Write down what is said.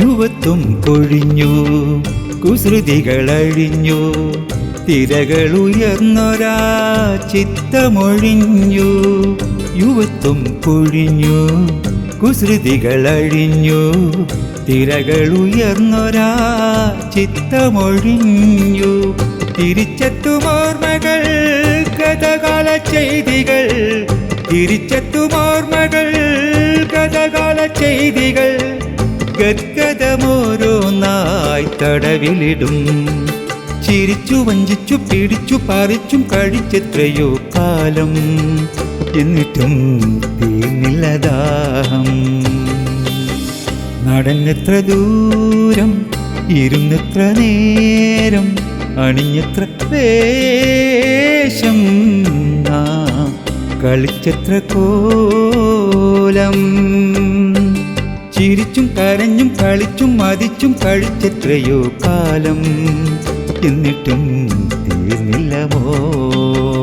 യുവത്വം കൊഴിഞ്ഞു, കുസൃതികളഴിഞ്ഞു, തിരകളുയർന്നൊരാ ചിത്തമൊഴിഞ്ഞു. യുവത്വം കൊഴിഞ്ഞു, കുസൃതികളഴിഞ്ഞു, തിരകളുയർന്നൊരാ ചിത്തമൊഴിഞ്ഞു. തിരിച്ചെത്തുമോർമ്മകൾ ഗതകാല ചെയ്തികൾ, തിരിച്ചെത്തുമോർമ്മകൾ ഗതകാല ചെയ്തികൾ. ഗദ്ഗതമോരോന്നായി തടവിലിടും. ചിരിച്ചു വഞ്ചിച്ചു പിടിച്ചു പറിച്ചും കഴിച്ചെത്രയോ കാലം, എന്നിട്ടും തീർന്നില്ല ദാഹം. നടന്നെത്ര ദൂരം, ഇരുന്നെത്ര നേരം, അണിഞ്ഞെത്ര വേഷം, കളിച്ചെത്ര കോലം. ചിരിച്ചും കരഞ്ഞും കളിച്ചും മതിച്ചും കഴിച്ചെത്രയോ കാലം, എന്നിട്ടും തീർന്നില്ല മോഹം.